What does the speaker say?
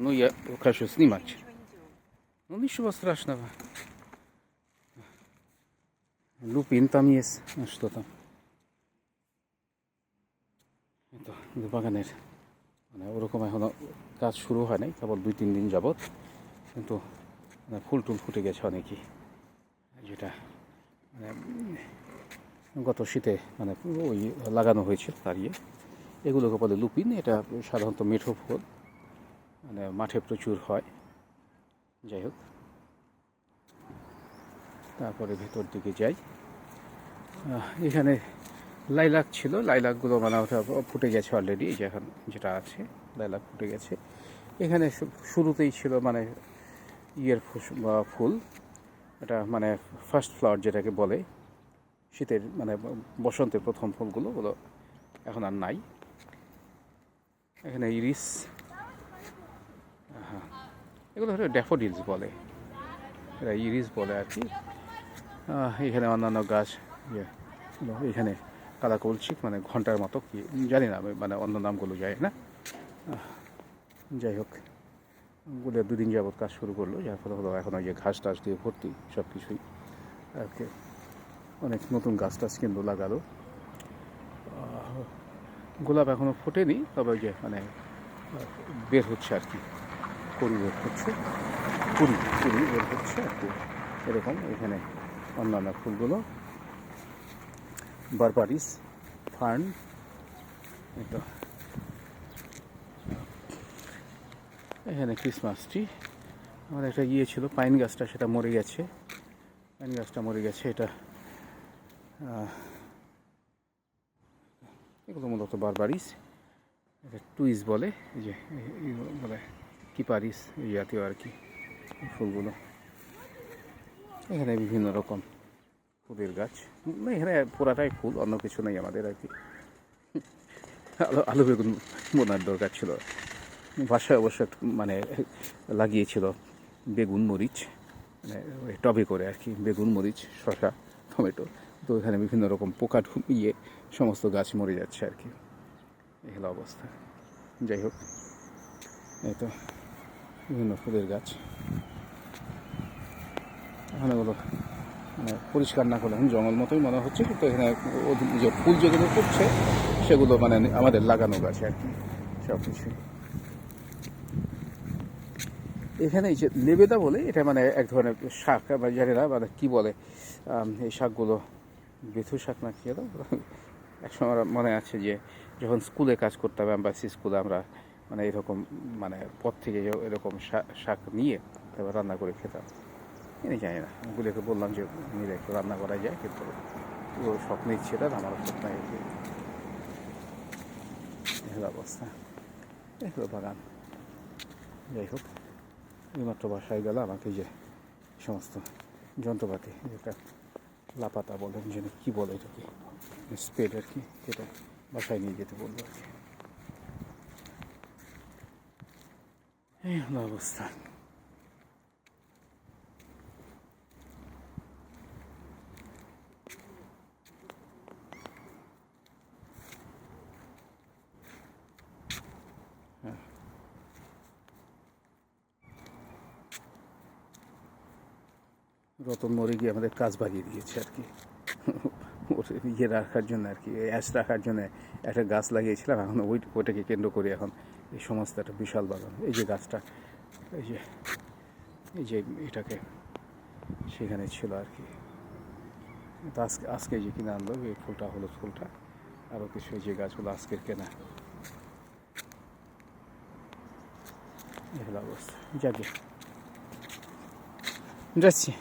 Ну, я хочу снимать. Ну, ничего страшного. Лупин там есть. Ну, что там? Это বাগানের মানে ওরকম এখনো কাজ শুরু হয় নাই, কেবল 2-3 দিন যাবত, কিন্তু ফুল টুল ফুটে গেছে অনেকই, যেটা মানে গত শীতে মানে ওই লাগানো হয়েছিল তার এগুলোকে বলে লুপিন। এটা সাধারণত মেঠো ফুল, মানে মাঠে প্রচুর হয়। যাই হোক, তারপরে ভেতর দিকে যাই। এখানে লাইলাক ছিল, লাইলাকগুলো মানে ওটা ফুটে গেছে অলরেডি। এই যে এখন যেটা আছে লাইলাক ফুটে গেছে। এখানে শুরুতেই ছিল মানে ফুল, এটা মানে ফার্স্ট ফ্লাওয়ার যেটাকে বলে, শীতের মানে বসন্তের প্রথম ফুলগুলো ওগুলো এখন আর নাই। এখানে ইরিস, হ্যাঁ এগুলো হলো ড্যাফোডিলস বলে, এরা ইরিস বলে আর কি। এখানে অন্যান্য গাছ, এখানে কাদা কলচিক মানে ঘন্টার মতো, কি জানি না মানে অন্য নামগুলো যায় না। যাই হোক, ওগুলো 2 দিন যাবৎ কাজ শুরু করলো, যার ফলে হলো এখন ওই যে ঘাস টাস দিয়ে ভর্তি সব কিছুই আর কি। অনেক নতুন গাছ টাছ কিন্তু লাগালো। গোলাপ এখনও ফোটেনি, তবে ওই যে মানে বের হচ্ছে আর কি, কুড়ি বের হচ্ছে, কুড়ি বের হচ্ছে আর কি এরকম। এখানে অন্যান্য ফুলগুলো বারবারিস, ফার্ন, তো এখানে ক্রিসমাস ট্রি। আমার একটা ছিল পাইন গাছটা, সেটা মরে গেছে, পাইন গাছটা মরে গেছে। এটা এগুলো মূলত বারবারিস, এটা টুইস বলে, এই যে বলে কিপারিস এই জাতীয় আর কি ফুলগুলো। এখানে বিভিন্ন রকম ফুলের গাছ, এখানে পুরাটাই ফুল, অন্য কিছু নেই আমাদের আর কি। আলু বেগুন বোনার দরকার ছিল, বাসায় অবশ্য মানে লাগিয়েছিল বেগুন মরিচ, মানে টবে করে আর কি, বেগুন মরিচ শসা টমেটো। তো এখানে বিভিন্ন রকম পোকা ঢুকিয়ে সমস্ত গাছ মরে যাচ্ছে আর কি, এই হলো অবস্থা। যাই হোক, এই তো বিভিন্ন ফুলের গাছ। এখানে ওগুলো মানে পরিষ্কার না করলে এখন জঙ্গল মতোই মনে হচ্ছে, কিন্তু এখানে যে ফুল যেগুলো ফুটছে সেগুলো মানে আমাদের লাগানো গাছ আর কি সব কিছু। এখানে এই যে লেবেদা বলে, এটা মানে এক ধরনের শাক, বা জানি না মানে কী বলে এই শাকগুলো, বেথু শাক না কি, একসময় আমার মনে আছে যে যখন স্কুলে কাজ করতাম, এম্বাসি স্কুলে, আমরা মানে এরকম মানে পথ থেকে এরকম শাক নিয়ে তারপর রান্না করে খেতাম। এনে জানি না, গুলোকে বললাম যে নিলে একটু রান্না করা যায়, কিন্তু ও স্বপ্নেই ছিল, আমারও স্বপ্ন এগুলো অবস্থা। এগুলো বাগান। যাই হোক, এইমাত্র বাসায় গেলে আমাকে যে সমস্ত যন্ত্রপাতি, যেটা লাপাতা বলেন, যেন কী বলে এটাকে, স্পেড আর কি, সেটা বাসায় নিয়ে যেতে বলবো আর কি। এই হলো অবস্থা। রতন মরে গিয়ে আমাদের কাজ বাড়িয়ে দিয়েছে আর কি, ওর ইয়ে রাখার জন্য আর কি, অ্যাশ রাখার জন্য একটা গাছ লাগিয়েছিলাম, এখন ওইটাকে কেন্দ্র করে এখন এই সমস্ত একটা বিশাল বাগান। এই যে গাছটা, এই যে এটাকে সেখানে ছিল আর কি। তো আজকে যে কিনে আনলো এই ফুলটা, হলুদ ফুলটা, আরও কিছু যে গাছগুলো আজকের কেনা, এই হলো অবস্থা। যাকে যাচ্ছি।